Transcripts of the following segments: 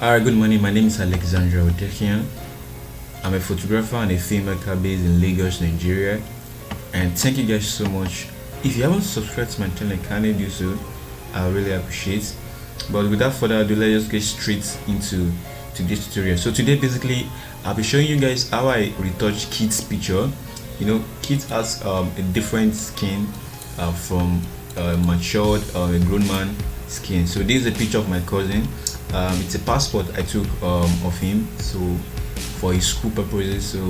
Alright, good morning. My name is Alexandra Odekian. I'm a photographer and a filmmaker based in Lagos, Nigeria. And thank you guys so much. If you haven't subscribed to my channel, kindly do so. I really appreciate. But without further ado, let's just get straight into today's tutorial. So today, basically, I'll be showing you guys how I retouch kids' picture. You know, kids has a different skin from matured or a grown man skin. So this is a picture of my cousin. It's a passport I took of him, so for his school purposes. So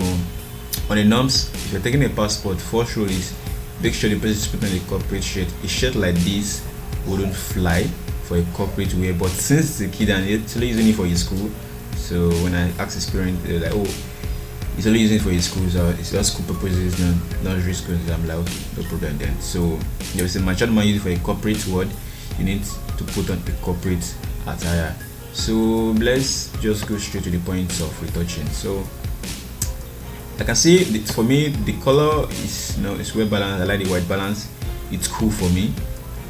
on the norms, if you're taking a passport, first rule is make sure the person is putting on a corporate shirt. A shirt like this wouldn't fly for a corporate wear, but since it's a kid and he's only using it for his school, so when I asked his parents, they're like, oh, he's only using it for his school, so it's just school purposes, not risk. I'm like, okay, no problem then. So there was a matured man using it for a corporate word, you need to put on a corporate attire. So let's just go straight to the point of retouching. So I can see for me the color is it's well balanced. I like the white balance, it's cool for me.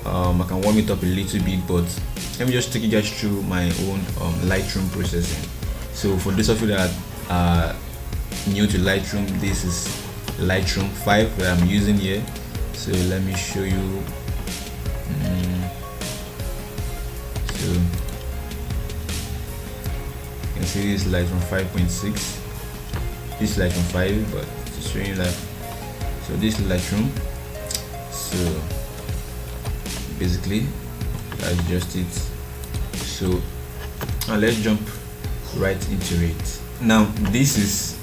I can warm it up a little bit, but let me just take you guys through my own Lightroom processing. So for those of you that are new to Lightroom, this is Lightroom 5 that I'm using here. So let me show you. So you can see this Lightroom 5.6. This Lightroom 5, but it's showing that. So this Lightroom. So basically, that's just it. So now let's jump right into it. Now this is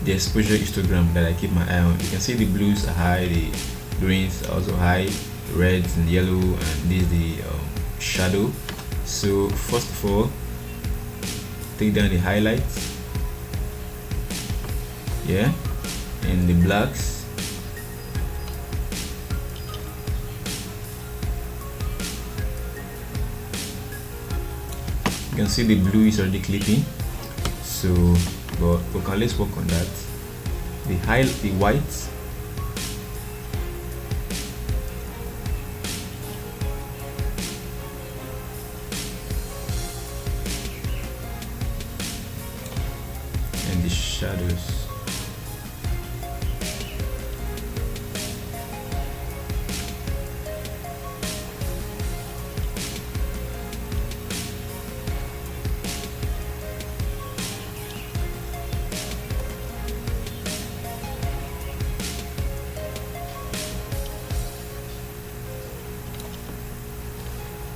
the exposure histogram that I keep my eye on. You can see the blues are high, the greens are also high, reds and yellow, and this is the shadow. So first of all, take down the highlights, yeah, and the blacks. You can see the blue is already clipping, so but okay, let's work on that. The whites, and the shadows.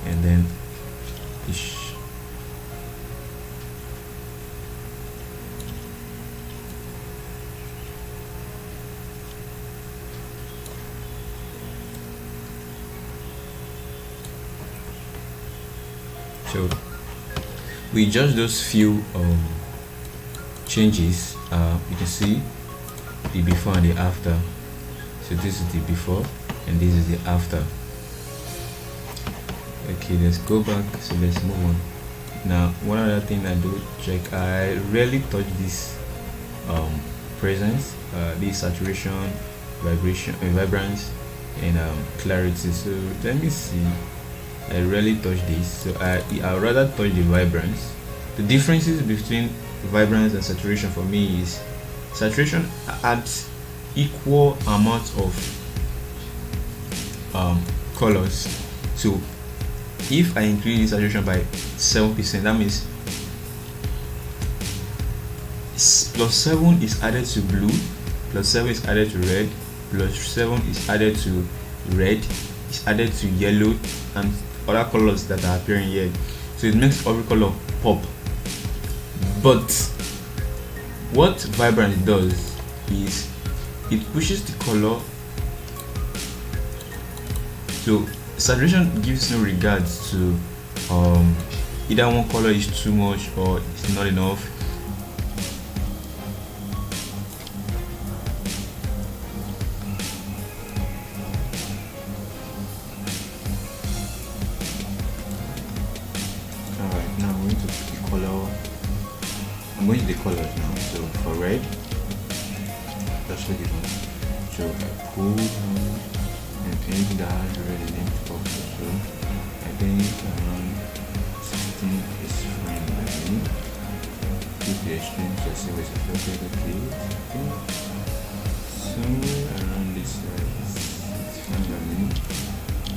And then so we just those few changes. You can see the before and the after. So this is the before and this is the after. Okay, let's go back. So let's move on. Now one other thing I do check, I rarely touch this presence, this saturation, vibration, vibrance, and clarity. So let me see, I rarely touch this, so I rather touch the vibrance. The differences between vibrance and saturation for me is saturation adds equal amount of colors. So if I increase the saturation by 7%, that means +7 is added to blue, +7 is added to red, +7 is added to red, is added to yellow, and other colors that are appearing here. So it makes every color pop. But what vibrance does is it pushes the color. So saturation gives no regards to either one color is too much or it's not enough. Alright, now I'm going to pick the color. I'm going to the colors now. So for red, that's what it was. So I pull and anything that has red in it also. So I think around 16 is fine by me. the extremes. I see what's appropriate. Okay, somewhere around this side it's fine by me.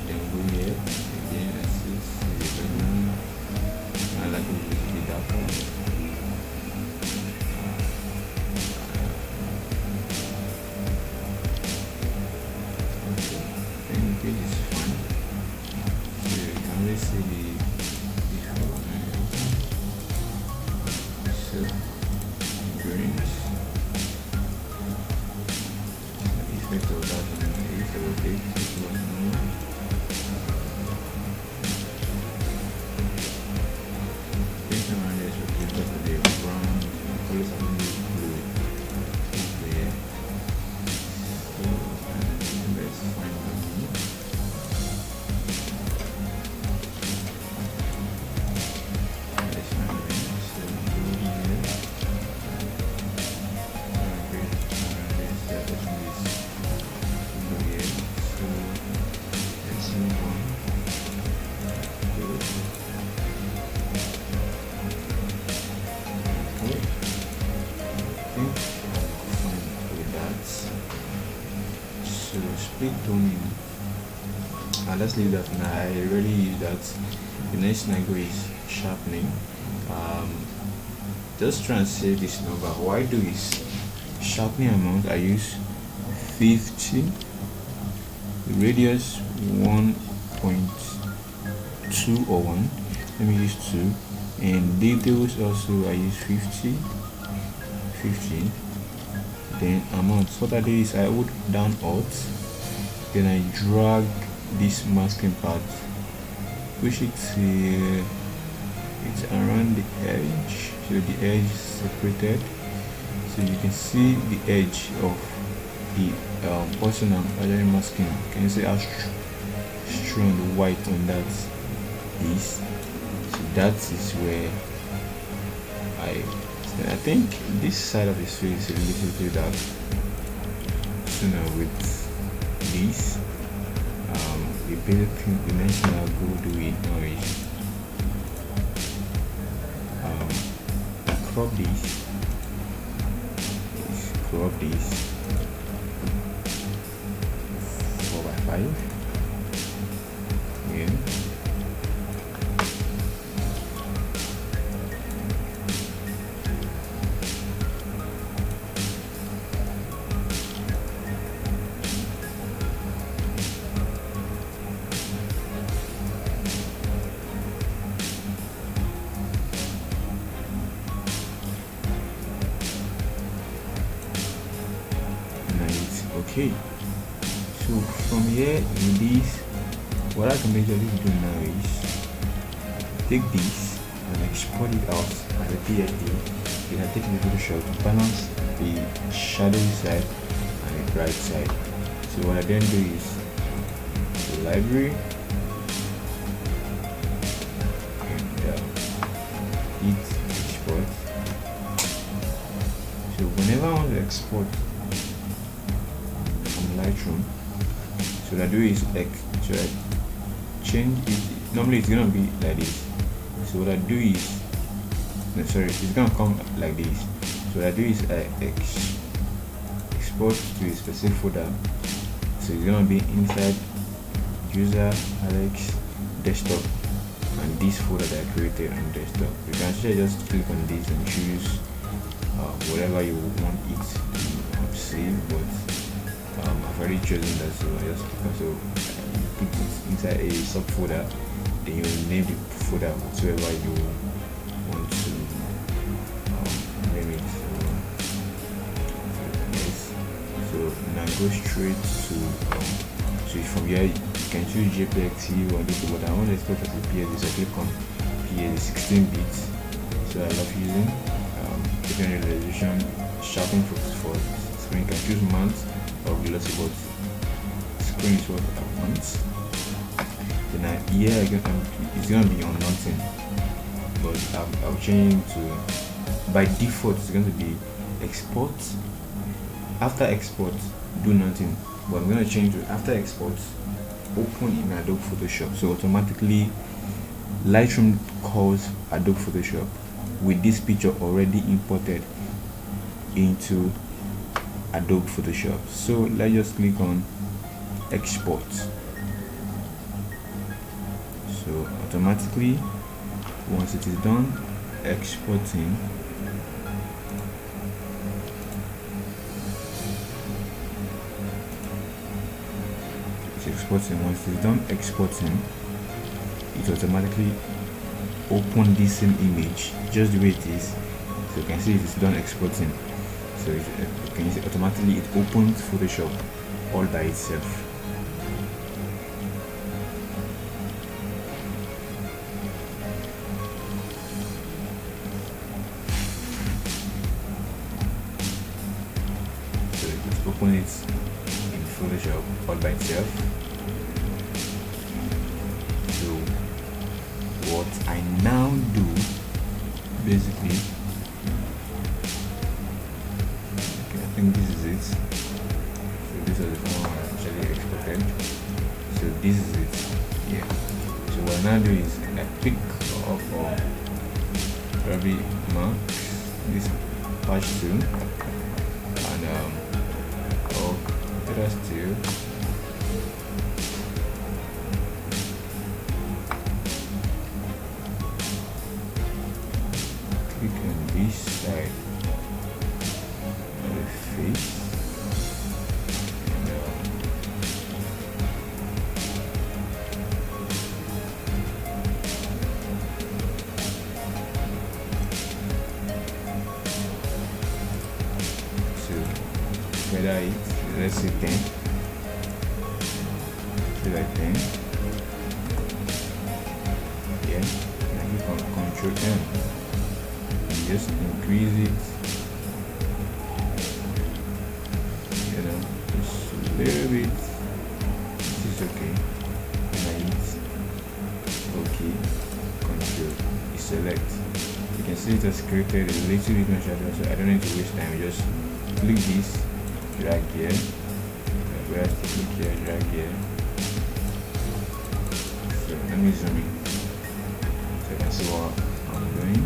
Then go here again. I see the background. I like it a little bit darker. See the before so greens, the effect of that on the face of the face is one more. Think around this with the top of the brown, colors of the blue there. So let's find one more. Split toning, and let's leave that now. I already use that. The next thing I go is sharpening. Just try and save this number. What I do is sharpening amount, I use 50, radius 1.2 or 1, let me use 2, and details also I use 50, then amount. So what I do is I hold down Alt, then I drag this masking part, push it till it's around the edge, so the edge is separated, so you can see the edge of the portion I'm actually masking. Can you see how strong the white on that is? So that is where I think this side of his face is a little bit dark. So now with this, the basic thing, the next thing I'll go do it now is crop this. Crop this 4x5. Yeah. Okay, so from here with this, what I can majorly do now is take this and export it out as a PSD. Then I take the Photoshop to balance the shadowy side and the bright side. So what I then do is the library and hit export. So whenever I want to export Lightroom, so what I do is like, so I change it. Normally it's gonna be like this. So what I do is, no, sorry, it's gonna come like this. So what I do is I export to a specific folder. So it's gonna be inside user Alex desktop and this folder that I created on desktop. You can actually just click on this and choose whatever you want it to save, but I've already chosen that, so I just click, so you put it inside a subfolder, then you name the folder whatsoever you want to name it. Yes. So now go straight to so from here you can choose JPEG, or anything, but I want to export as a PSD, so I click on PSD 16 bits. So I love using different resolution, sharpening for screen. You can choose months or glossy, but screen is what I want. Then here again, it's gonna be on nothing, but I'll change it to, by default it's going to be export. After export, do nothing, but I'm going to change to after export, open in Adobe Photoshop. So automatically Lightroom calls Adobe Photoshop with this picture already imported into Adobe Photoshop. So let's just click on export. So automatically, once it is done exporting, once it's done exporting, it automatically open this same image just the way it is. So you can see it's done exporting. So you can see automatically it opens Photoshop all by itself. So it opens it in Photoshop all by itself. So what I now do basically, okay, I think this is it. So this is the one I actually exported. So this is it. Yeah. So what I now do is I pick up probably mark this patch tool and contrast tool. Click on this side of the face and so whether it's, let's say 10, so like 10, yeah, and you can control M. Just increase it, you know, just a little bit. This is okay. And I hit OK, control, you select. You can see it has created a little bit more shadow, so I don't need to waste time. Just click this, drag here, where to click here, drag here. So let me zoom in so you can see what I'm doing.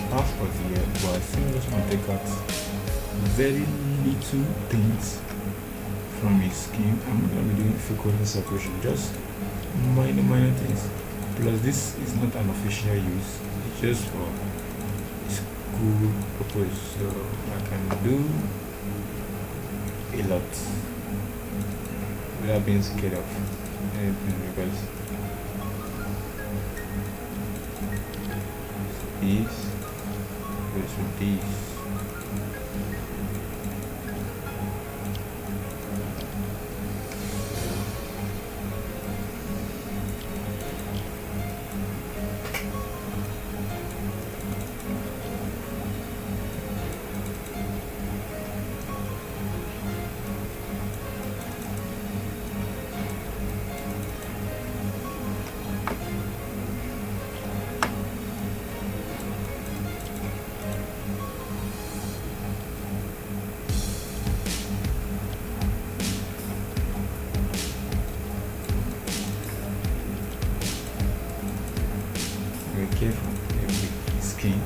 Passport here, but I think I just want to take out very little things from his skin. I'm not going to be doing full color separation, just minor things. Plus this is not an official use, it's just for school purpose, so I can do a lot without being scared of anything, because this goes with these. Very careful with skin.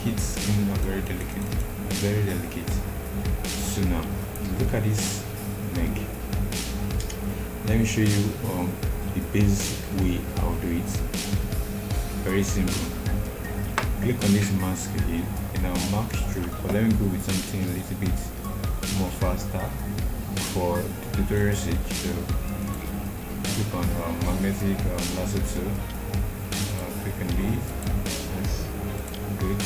Kids' skin are very delicate, So now look at this neck. Let me show you the basic way I'll do it. Very simple. Click on this mask again and I'll mark stroke, but let me go with something a little bit more faster for the tutorial sake. So click on magnetic lasso tool. Click on these. That's good.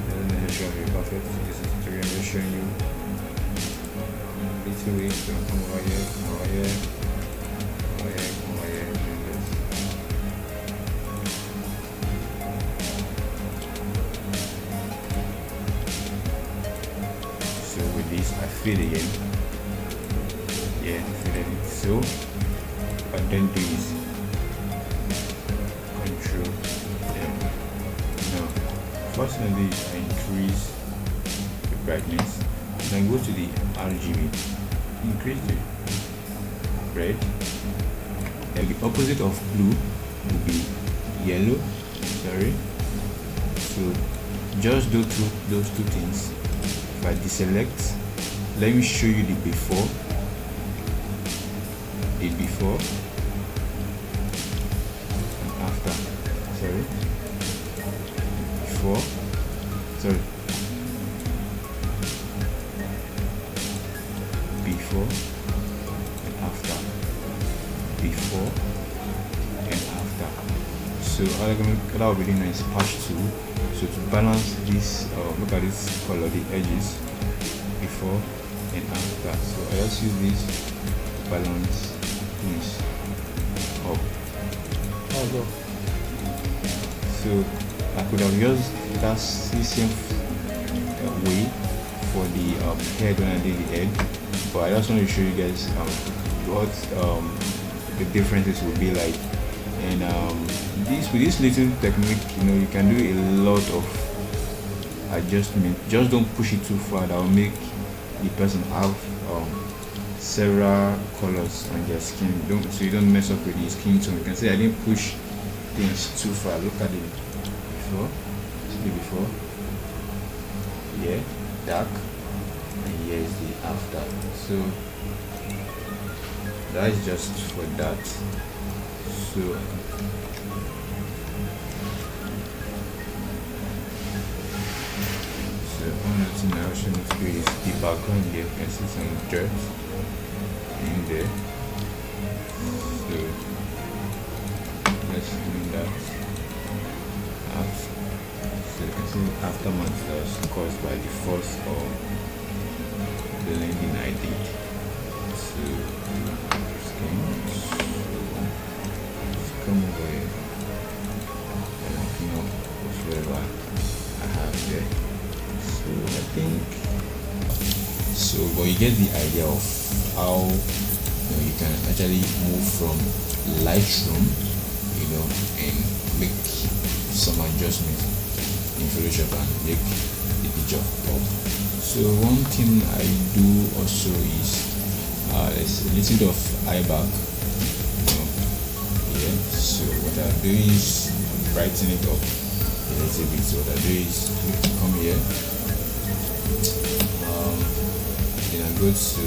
Doesn't necessarily be perfect. This is tutorial. I'm just showing you to it. So come over here, come over here, come over here, come over here, and this. So with this, I fade again. Yeah, faded it. So what I then do is control M. Now, first thing I do is I increase the brightness. Then go to the RGB, increase the red, and the opposite of blue will be yellow. Sorry. So just do those two things. If I deselect, let me show you the before. The before and after. Sorry. Before. Sorry. Before and after. Before and after. So that will be really nice. Patch 2. So to balance this, look at this color, the edges, before and after. So I just use this balance this up. So I could have used that same way for the head when I did the head, but I just want to show you guys what the differences will be like. And with this little technique, you can do a lot of adjustment. Just don't push it too far. That will make the person have several colors on their skin. So you don't mess up with the skin tone. You can see I didn't push things too far. Look at it before. See the before. Yeah, dark, and here is the after. So that is just for that. So another thing I also need to do is the background here. You can see some dirt in there. So let's do that out. So you can see the aftermath that was caused by the first blending I did. So come over here and open up whatever I have there. So I think so, but you get the idea of how you can actually move from Lightroom, and make some adjustments in Photoshop and make the picture pop. So one thing I do also is there's a little bit of eye back. So what I do is brighten it up a little bit. So what I do is come here, then I go to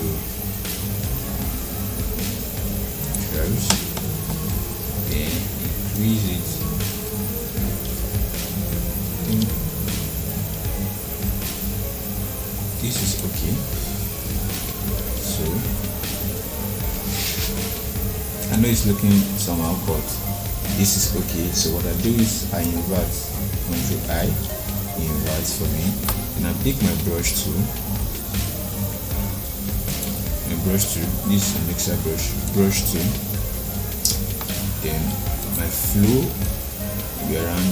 curves, then increase it. I think this is okay. So I know it's looking somehow, but this is okay. So what I do is I invert, Control I, invert for me, and I pick my brush tool. This is a mixer brush tool. Then my flow will be around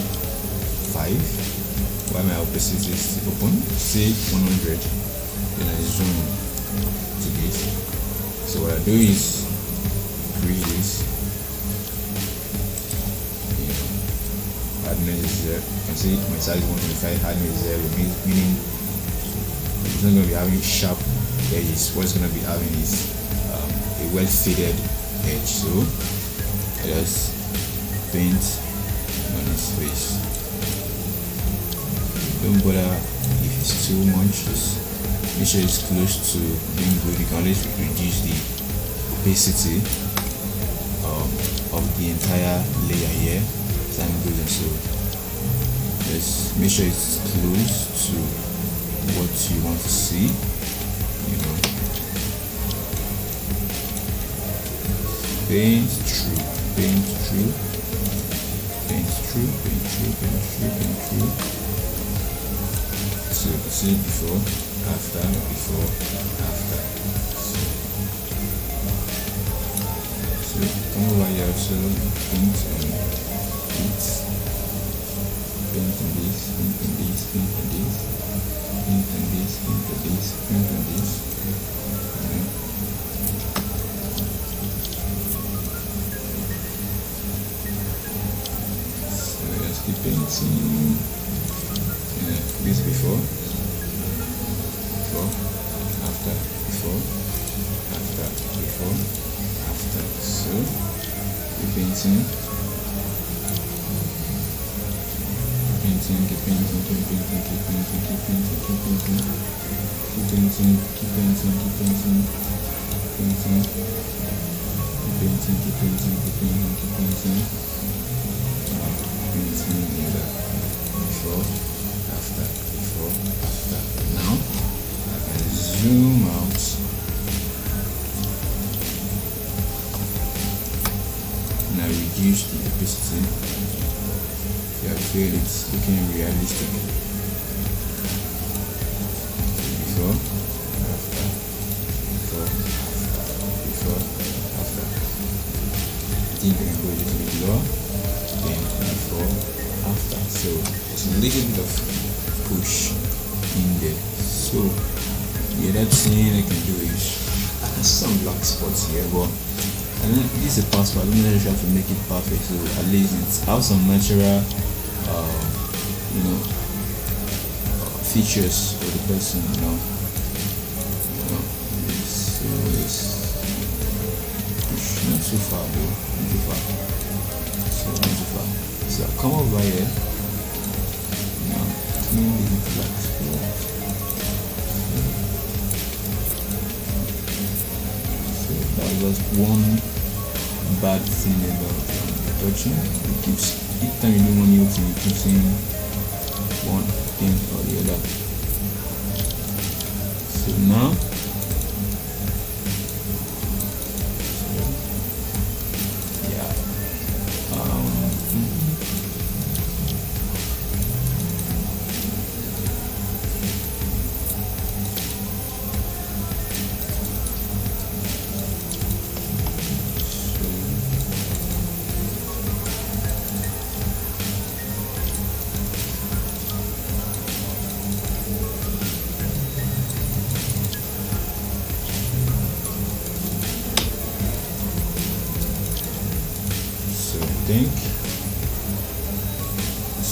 5, while my opacity is open, say 100. Then I zoom to this. So what I do is increase this. Hardness is there. You can see my size 125. Hardness is there, meaning it's not going to be having sharp edges. What it's going to be having is a well faded edge. So I just paint on his face. Don't bother if it's too much. Just make sure it's close to being good. You can always reduce the opacity of the entire layer here. Time goes on. So just make sure it's close to what you want to see. Paint through. So you can see before, after. So So paint on it, paint on this, paint on this, paint on this, paint on this, paint on this, paint on this. So let's keep painting. This before, after, before, after, before, after. So keep painting, keep painting, keep painting, keep painting, keep painting, keep painting, keep painting, keep painting, keep painting, painting, keep painting, keep painting, keep painting, keep painting, painting in the before, after, before, after. Now I can zoom out and I reduce the opacity. I feel it's looking realistic. Before, after, before, after, before, after. I think I can go a little bit lower, then before, after. So there's a little bit of push in there. So the other thing I can do is some black spots here, but this is a passport. I don't necessarily have to make it perfect, so at least it has some natural features for the person, so it's not too far though, not too far, so not too far. So I'll come over here now, clean the black spot. So that was one bad thing about retouching. It keeps, each time you do one new thing, it keeps saying one thing or the other. So now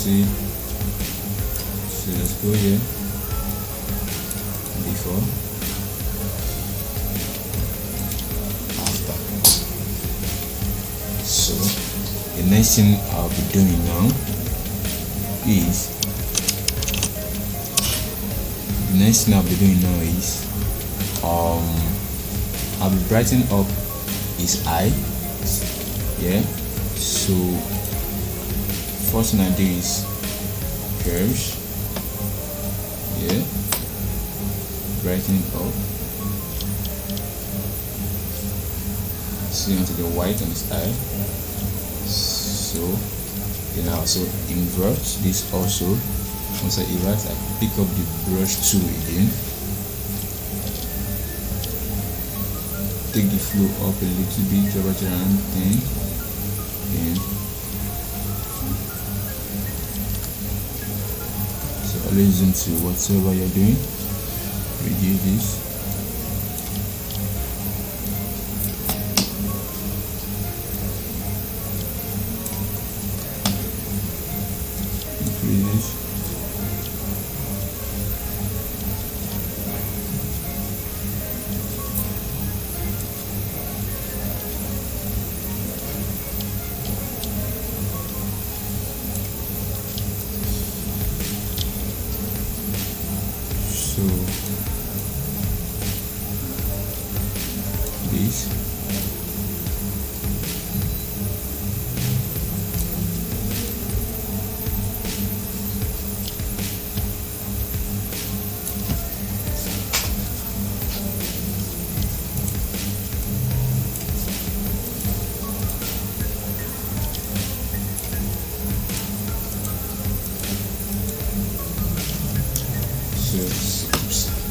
see, so let's go here, before, after. So the next thing I'll be doing now is I'll be brightening up his eye. Yeah, so first thing I do is curves, yeah, brightening up, see onto the white on his eye. So then I also invert this also. Once I invert, I pick up the brush tool again, take the flow up a little bit, drop it around 10, then so always zoom to whatever you're doing, reduce this, increase this. So this,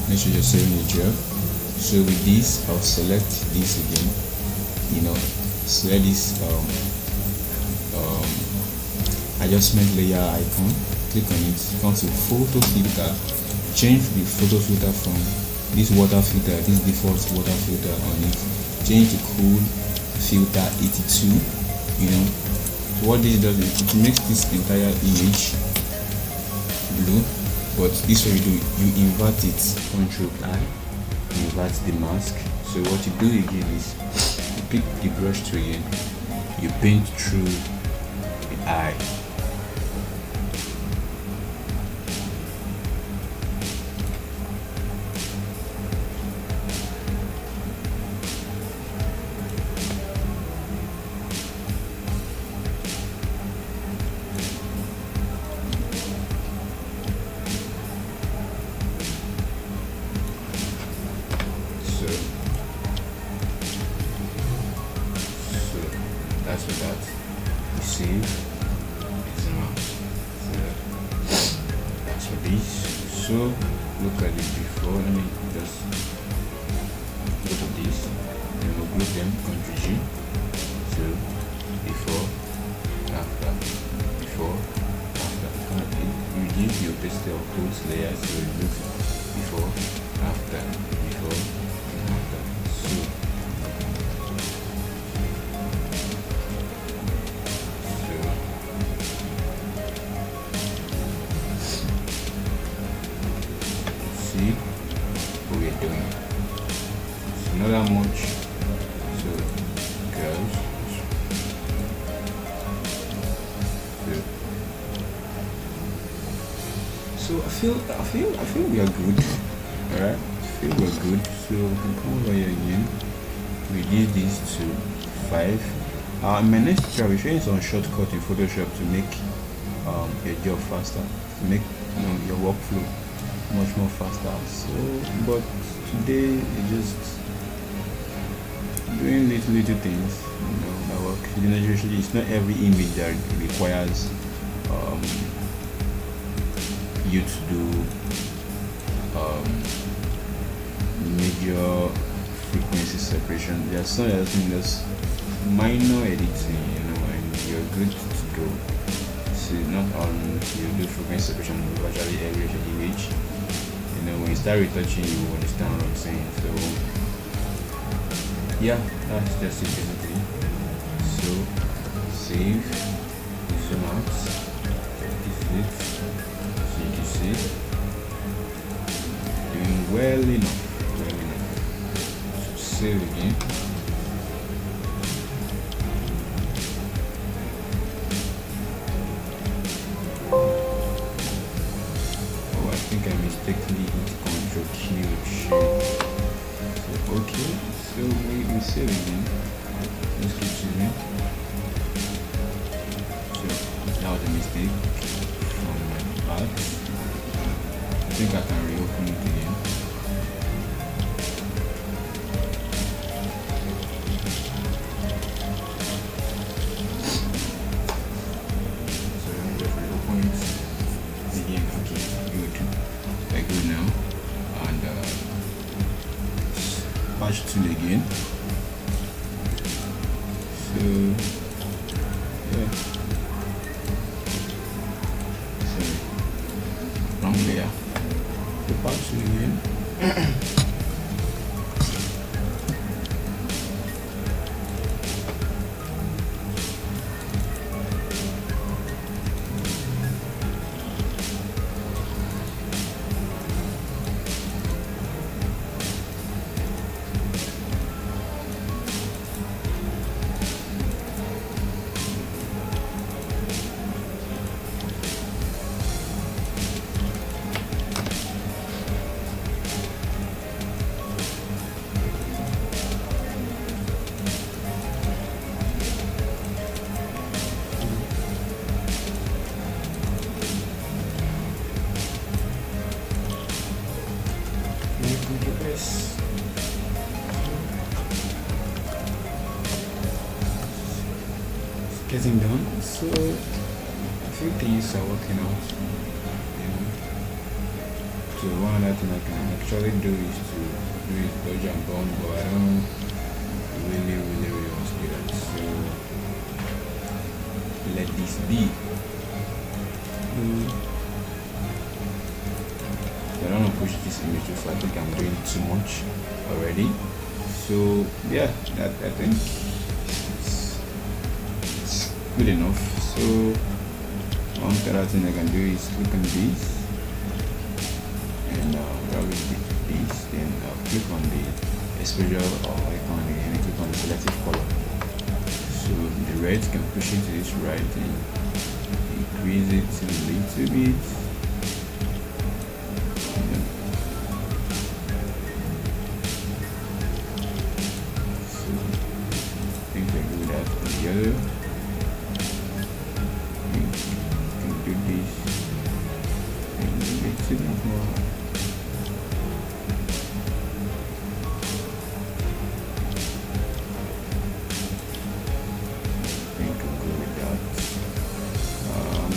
make sure you're saving the job. So with this, I'll select this again, select this adjustment layer icon, click on it, come to photo filter, change the photo filter from this water filter, this default water filter on it, change to cool filter 82. So what this does is it makes this entire image blue, but this way you invert it. Control I, invert the mask. So what you do again is you pick the brush tool again, you paint through the eye. That's what that you save is not. So that's for this. So look at it before. Let me just look at this. Then we'll group them. Ctrl G. So before, after, before, after. You reduce the opacity of both layers. So it looks before, after, before, and after. So see what we are doing. It's not that much, so girls. So I feel we are good. Alright, I feel we're good. So we can come over here again. Reduce this to 5. In my next tutorial, we're showing some shortcut in Photoshop to make your job faster, to make your workflow much more faster. So but today it's just doing little things, that work. Usually it's not every image that requires you to do major frequency separation. There's some other things that's minor editing, and you're good to go. So not on you do frequency separation of virtually every image. When you start retouching, you will understand what I'm saying. So yeah, that's just it basically. So save, zoom out, this is it. So you can see doing well enough. So save again. I mistakenly hit Ctrl Q shade. So, okay, so we save again. Let's keep saving. So that was a mistake from my part. I think I can reopen it again. So let me just reopen it again. Okay, good. Good now, and patch tool again. So yeah, sorry, wrong layer. The patch tool again. Getting done. So a few things are working out. So one other thing I can actually do is to do it dodge and burn, but I don't really want to do do that. So let this be. I don't want to push this image too far. I think I'm doing too much already. So yeah, I think it's good enough. So one other thing I can do is click on this and grab this, then I'll click on the exposure or icon again and click on the selective color. So the red can push it to this right and increase it a little bit. So I think I do that on the yellow. You can do this and a little bit more.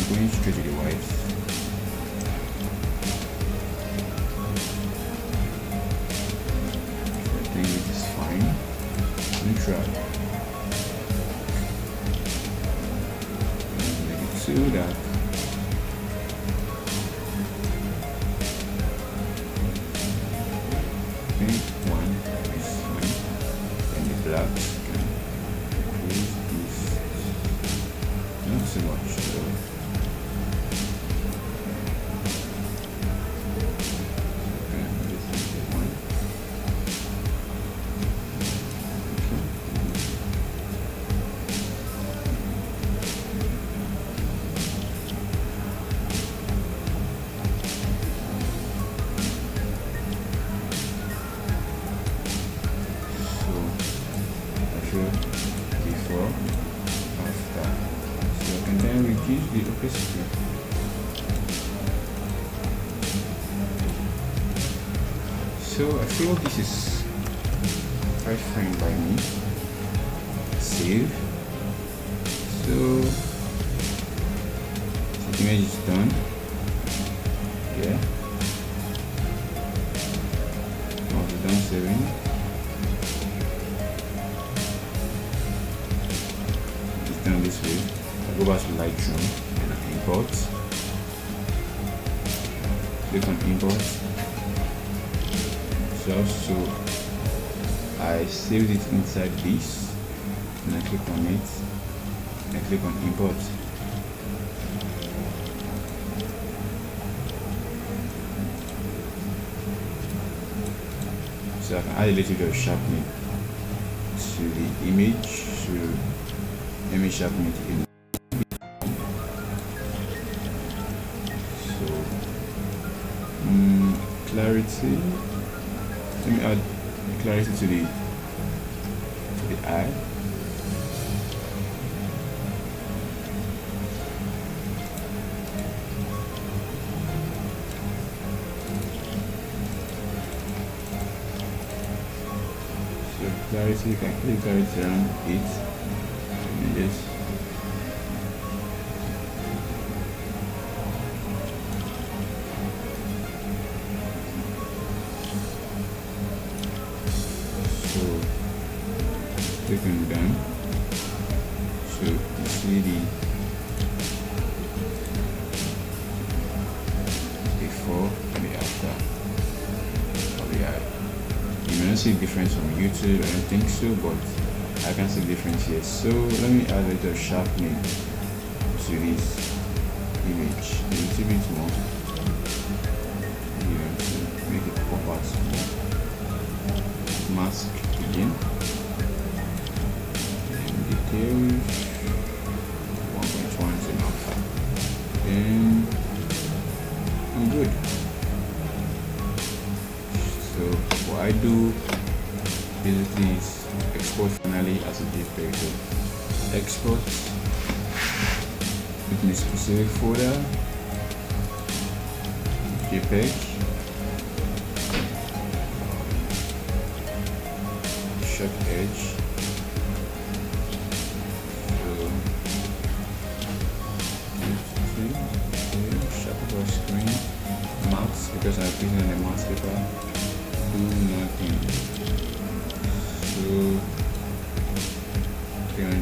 Going straight to the white. I think it is fine. Neutral. And make it too dark. I think one is fine. And the black can increase this. Not so much though. Before, after, so I can then reduce the opacity. So I feel this is quite fine by me. Save. So the image is done. Yeah. Now we're done saving. This way, I go back to Lightroom and I import. Click on import. So I saved it inside this, and I click on it, and I click on import. So I can add a little bit of sharpening to the image. So let me sharpen it in. So clarity. Let me add clarity to the eye. So clarity, you can click clarity around it. This. So click on done. So you see the before and the after of the eye. You may not see the difference from YouTube, I don't think so, but I can see the difference here. So let me add a little sharpening to this image a little bit more here to make it pop out more. Mask again and details 1.1 is enough. Then I'm good. So what I do basically is export finally as a JPEG. So export within a specific folder, JPEG, sharp edge. So sharp over screen, mask because I'm putting on the mask paper. Do nothing. So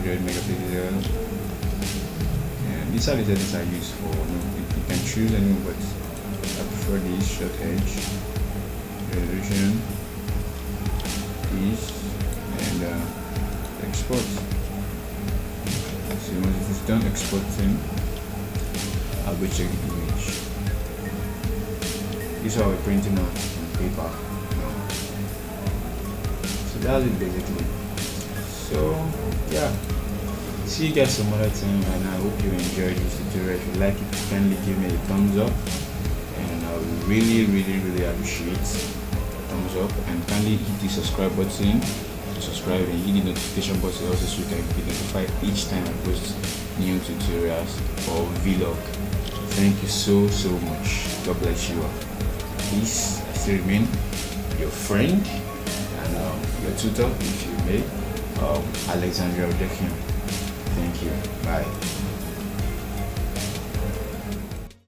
200 megapixel. And these are the settings I use for. You can choose any, but I prefer this short edge, resolution, this, and export. So once it is done exporting, I'll go check the image. This is how we're printing out on paper. So that's it basically. So yeah, see you guys some other time, and I hope you enjoyed this tutorial. If you like it, kindly give me a thumbs up, and I would really appreciate a thumbs up, and kindly hit the subscribe button to subscribe, and hit the notification button also so you can be notified each time I post new tutorials or vlog. Thank you so much. God bless you all. Peace. I still remain your friend and your tutor, if you may, Alexandra Retouching. Thank you. Bye.